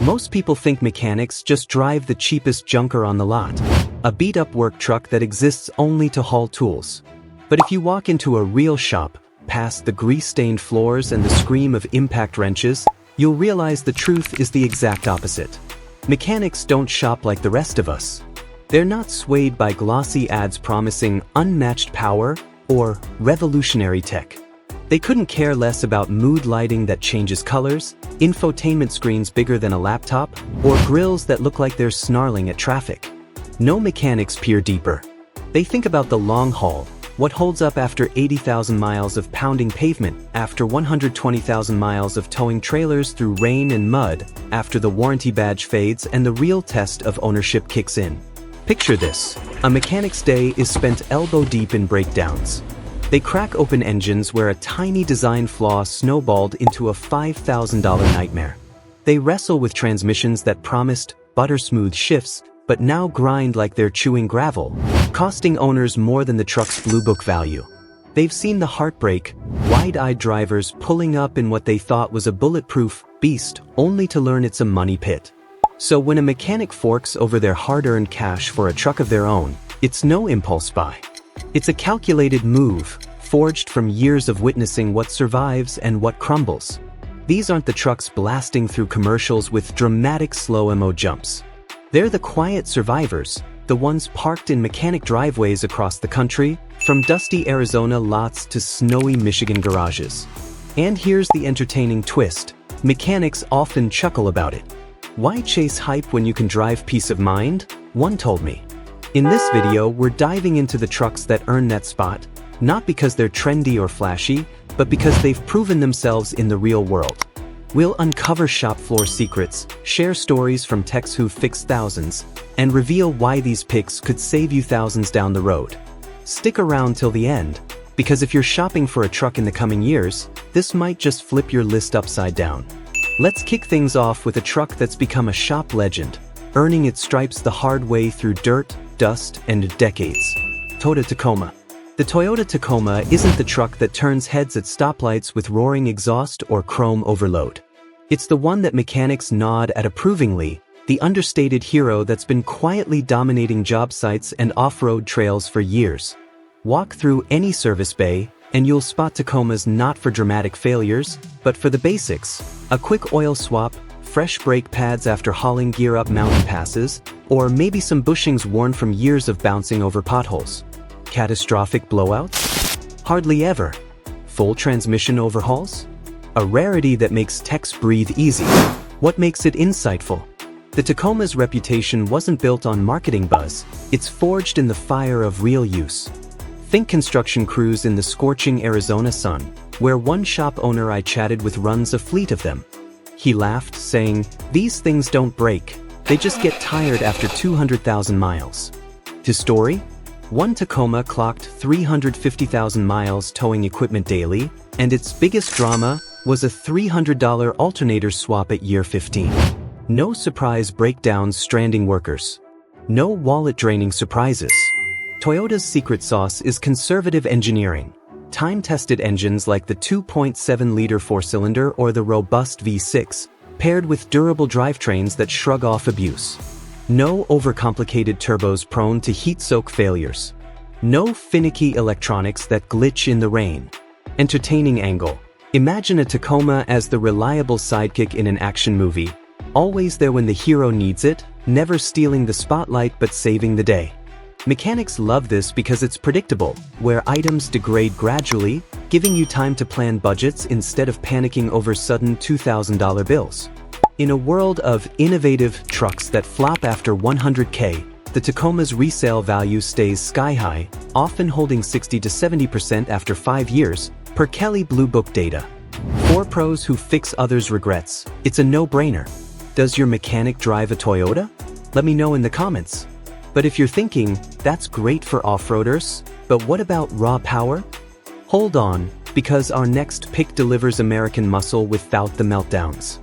Most people think mechanics just drive the cheapest junker on the lot, a beat-up work truck that exists only to haul tools. But if you walk into a real shop, past the grease-stained floors and the scream of impact wrenches, you'll realize the truth is the exact opposite. Mechanics don't shop like the rest of us. They're not swayed by glossy ads promising unmatched power or revolutionary tech. They couldn't care less about mood lighting that changes colors, infotainment screens bigger than a laptop, or grills that look like they're snarling at traffic. No mechanics peer deeper. They think about the long haul, what holds up after 80,000 miles of pounding pavement, after 120,000 miles of towing trailers through rain and mud, after the warranty badge fades and the real test of ownership kicks in. Picture this: a mechanic's day is spent elbow-deep in breakdowns. They crack open engines where a tiny design flaw snowballed into a $5,000 nightmare. They wrestle with transmissions that promised butter-smooth shifts, but now grind like they're chewing gravel, costing owners more than the truck's Blue Book value. They've seen the heartbreak, wide-eyed drivers pulling up in what they thought was a bulletproof beast, only to learn it's a money pit. So when a mechanic forks over their hard-earned cash for a truck of their own, it's no impulse buy. It's a calculated move, forged from years of witnessing what survives and what crumbles. These aren't the trucks blasting through commercials with dramatic slow-mo jumps. They're the quiet survivors, the ones parked in mechanic driveways across the country, from dusty Arizona lots to snowy Michigan garages. And here's the entertaining twist: mechanics often chuckle about it. Why chase hype when you can drive peace of mind? One told me. In this video, we're diving into the trucks that earn that spot, not because they're trendy or flashy, but because they've proven themselves in the real world. We'll uncover shop floor secrets, share stories from techs who've fixed thousands, and reveal why these picks could save you thousands down the road. Stick around till the end, because if you're shopping for a truck in the coming years, this might just flip your list upside down. Let's kick things off with a truck that's become a shop legend, earning its stripes the hard way through dirt, dust, and decades. Toyota Tacoma. The Toyota Tacoma isn't the truck that turns heads at stoplights with roaring exhaust or chrome overload. It's the one that mechanics nod at approvingly, the understated hero that's been quietly dominating job sites and off-road trails for years. Walk through any service bay, and you'll spot Tacomas not for dramatic failures, but for the basics: a quick oil swap, fresh brake pads after hauling gear up mountain passes, or maybe some bushings worn from years of bouncing over potholes. Catastrophic blowouts? Hardly ever. Full transmission overhauls? A rarity that makes techs breathe easy. What makes it insightful? The Tacoma's reputation wasn't built on marketing buzz, it's forged in the fire of real use. Think construction crews in the scorching Arizona sun, where one shop owner I chatted with runs a fleet of them. He laughed, saying, "These things don't break, they just get tired after 200,000 miles. His story? One Tacoma clocked 350,000 miles towing equipment daily, and its biggest drama was a $300 alternator swap at year 15. No surprise breakdowns stranding workers. No wallet-draining surprises. Toyota's secret sauce is conservative engineering. Time-tested engines like the 2.7-liter four-cylinder or the robust V6, paired with durable drivetrains that shrug off abuse. No overcomplicated turbos prone to heat-soak failures. No finicky electronics that glitch in the rain. Entertaining angle. Imagine a Tacoma as the reliable sidekick in an action movie, always there when the hero needs it, never stealing the spotlight but saving the day. Mechanics love this because it's predictable, where items degrade gradually, giving you time to plan budgets instead of panicking over sudden $2,000 bills. In a world of innovative trucks that flop after 100K, the Tacoma's resale value stays sky-high, often holding 60 to 70% after 5 years, per Kelley Blue Book data. For pros who fix others' regrets, it's a no-brainer. Does your mechanic drive a Toyota? Let me know in the comments. But if you're thinking, that's great for off-roaders, but what about raw power? Hold on, because our next pick delivers American muscle without the meltdowns.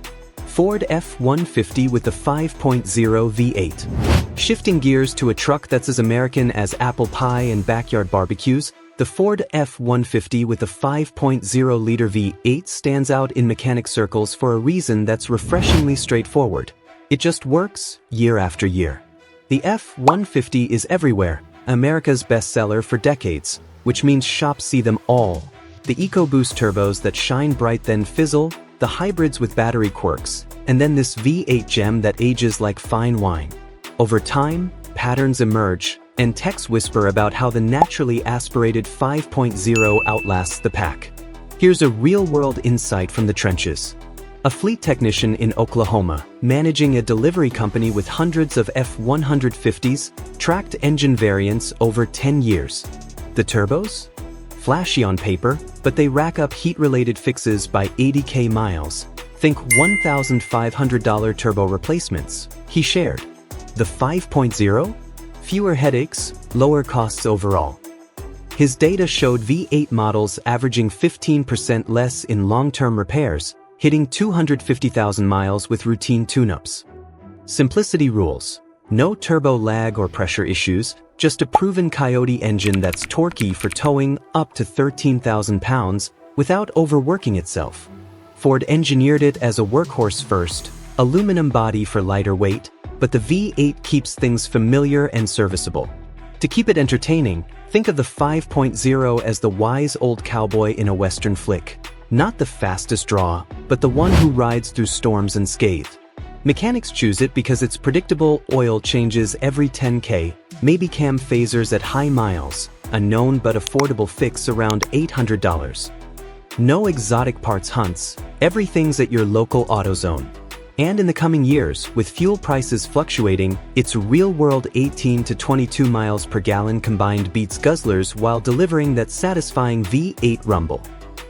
Ford F-150 with the 5.0 V8. Shifting gears to a truck that's as American as apple pie and backyard barbecues, the Ford F-150 with the 5.0-liter V8 stands out in mechanic circles for a reason that's refreshingly straightforward. It just works year after year. The F-150 is everywhere, America's bestseller for decades, which means shops see them all. The EcoBoost turbos that shine bright then fizzle, the hybrids with battery quirks, and then this V8 gem that ages like fine wine. Over time, patterns emerge, and techs whisper about how the naturally aspirated 5.0 outlasts the pack. Here's a real-world insight from the trenches. A fleet technician in Oklahoma, managing a delivery company with hundreds of F-150s, tracked engine variants over 10 years. The turbos? Flashy on paper, but they rack up heat-related fixes by 80K miles. Think $1,500 turbo replacements, he shared. The 5.0? Fewer headaches, lower costs overall. His data showed V8 models averaging 15% less in long-term repairs, hitting 250,000 miles with routine tune-ups. Simplicity rules. No turbo lag or pressure issues, just a proven Coyote engine that's torquey for towing up to 13,000 pounds without overworking itself. Ford engineered it as a workhorse first, aluminum body for lighter weight, but the V8 keeps things familiar and serviceable. To keep it entertaining, think of the 5.0 as the wise old cowboy in a Western flick. Not the fastest draw, but the one who rides through storms unscathed. Mechanics choose it because its predictable oil changes every 10K, maybe cam phasers at high miles, a known but affordable fix around $800. No exotic parts hunts, everything's at your local AutoZone. And in the coming years, with fuel prices fluctuating, its real-world 18 to 22 miles per gallon combined beats Guzzler's while delivering that satisfying V8 rumble.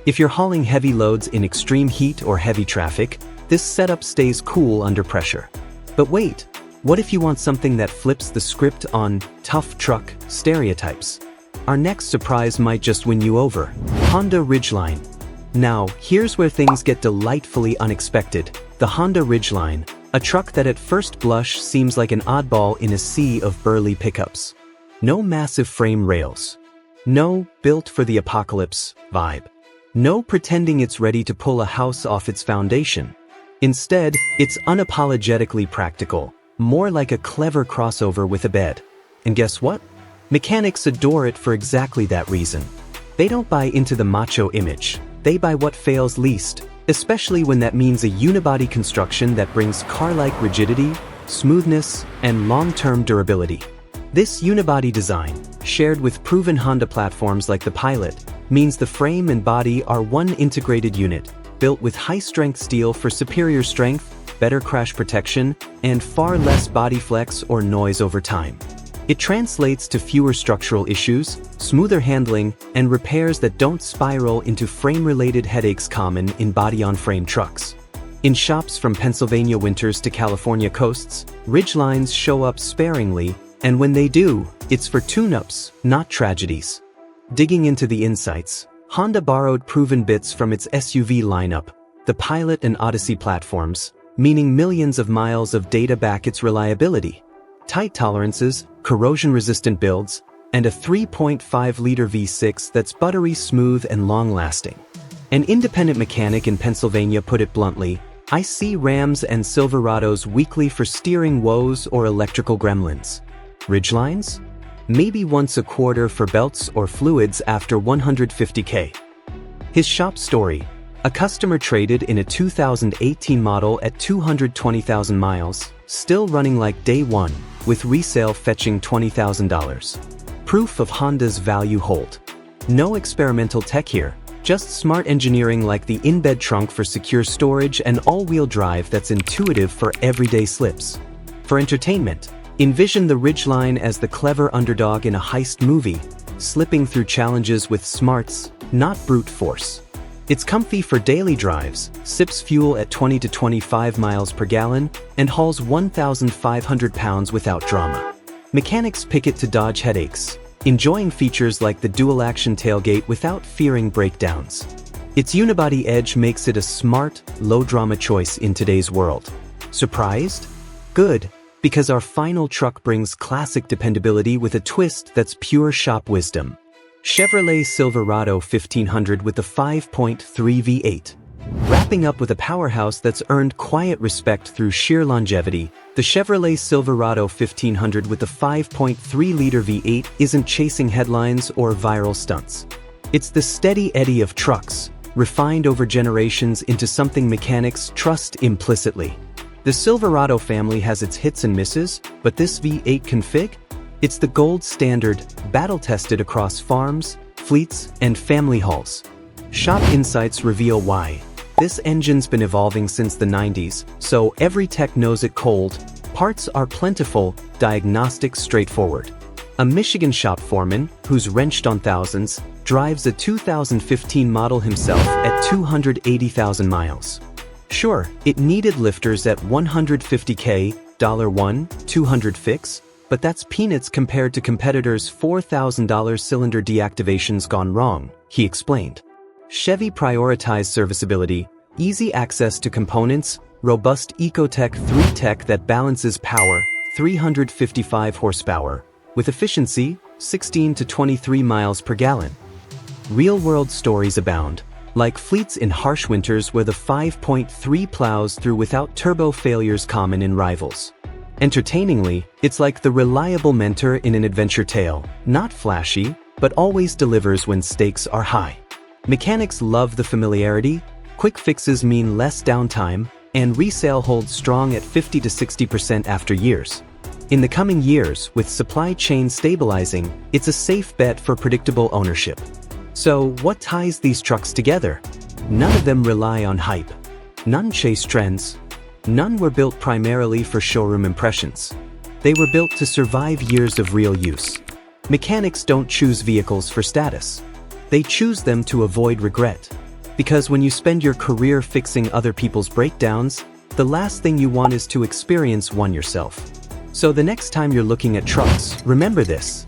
If you're hauling heavy loads in extreme heat or heavy traffic, this setup stays cool under pressure. But wait, what if you want something that flips the script on tough truck stereotypes? Our next surprise might just win you over. Honda Ridgeline. Now, here's where things get delightfully unexpected. The Honda Ridgeline, a truck that at first blush seems like an oddball in a sea of burly pickups. No massive frame rails. No built for the apocalypse vibe. No pretending it's ready to pull a house off its foundation. Instead, it's unapologetically practical, more like a clever crossover with a bed. And guess what? Mechanics adore it for exactly that reason. They don't buy into the macho image. They buy what fails least, especially when that means a unibody construction that brings car-like rigidity, smoothness, and long-term durability. This unibody design, shared with proven Honda platforms like the Pilot, means the frame and body are one integrated unit, built with high-strength steel for superior strength, better crash protection, and far less body flex or noise over time. It translates to fewer structural issues, smoother handling, and repairs that don't spiral into frame-related headaches common in body-on-frame trucks. In shops from Pennsylvania winters to California coasts, Ridgelines show up sparingly, and when they do, it's for tune-ups, not tragedies. Digging into the insights, Honda borrowed proven bits from its SUV lineup, the Pilot and Odyssey platforms, meaning millions of miles of data back its reliability. Tight tolerances, corrosion-resistant builds, and a 3.5-liter V6 that's buttery smooth and long-lasting. An independent mechanic in Pennsylvania put it bluntly, "I see Rams and Silverados weekly for steering woes or electrical gremlins. Ridgelines? Maybe once a quarter for belts or fluids after 150K. His shop story. A customer traded in a 2018 model at 220,000 miles, still running like day one, with resale fetching $20,000. Proof of Honda's value hold. No experimental tech here, just smart engineering like the in-bed trunk for secure storage and all-wheel drive that's intuitive for everyday slips. For entertainment, envision the Ridgeline as the clever underdog in a heist movie, slipping through challenges with smarts, not brute force. It's comfy for daily drives, sips fuel at 20 to 25 miles per gallon, and hauls 1,500 pounds without drama. Mechanics pick it to dodge headaches, enjoying features like the dual-action tailgate without fearing breakdowns. Its unibody edge makes it a smart, low-drama choice in today's world. Surprised? Good, because our final truck brings classic dependability with a twist that's pure shop wisdom. Chevrolet Silverado 1500 with the 5.3 V8. Wrap Wrapping up with a powerhouse that's earned quiet respect through sheer longevity, the Chevrolet Silverado 1500 with the 5.3-liter V8 isn't chasing headlines or viral stunts. It's the steady eddy of trucks, refined over generations into something mechanics trust implicitly. The Silverado family has its hits and misses, but this V8 config? It's the gold standard, battle-tested across farms, fleets, and family hauls. Shop insights reveal why. This engine's been evolving since the 90s, so every tech knows it cold. Parts are plentiful, diagnostics straightforward. A Michigan shop foreman, who's wrenched on thousands, drives a 2015 model himself at 280,000 miles. Sure, it needed lifters at $150K, $1,200 fix, but that's peanuts compared to competitors' $4,000 cylinder deactivations gone wrong, he explained. Chevy prioritized serviceability, easy access to components, robust Ecotech 3 tech that balances power, 355 horsepower, with efficiency, 16 to 23 miles per gallon. Real-world stories abound, like fleets in harsh winters where the 5.3 plows through without turbo failures common in rivals. Entertainingly, it's like the reliable mentor in an adventure tale, not flashy, but always delivers when stakes are high. Mechanics love the familiarity, quick fixes mean less downtime, and resale holds strong at 50 to 60% after years. In the coming years, with supply chain stabilizing, it's a safe bet for predictable ownership. So, what ties these trucks together? None of them rely on hype. None chase trends. None were built primarily for showroom impressions. They were built to survive years of real use. Mechanics don't choose vehicles for status. They choose them to avoid regret. Because when you spend your career fixing other people's breakdowns, the last thing you want is to experience one yourself. So the next time you're looking at trucks, remember this.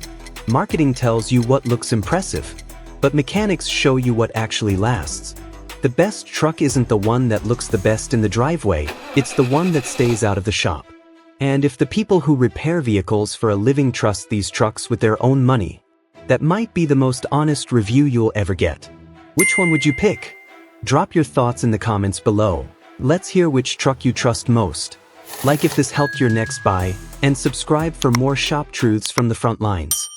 Marketing tells you what looks impressive, but mechanics show you what actually lasts. The best truck isn't the one that looks the best in the driveway, it's the one that stays out of the shop. And if the people who repair vehicles for a living trust these trucks with their own money, that might be the most honest review you'll ever get. Which one would you pick? Drop your thoughts in the comments below. Let's hear which truck you trust most. Like if this helped your next buy, and subscribe for more shop truths from the front lines.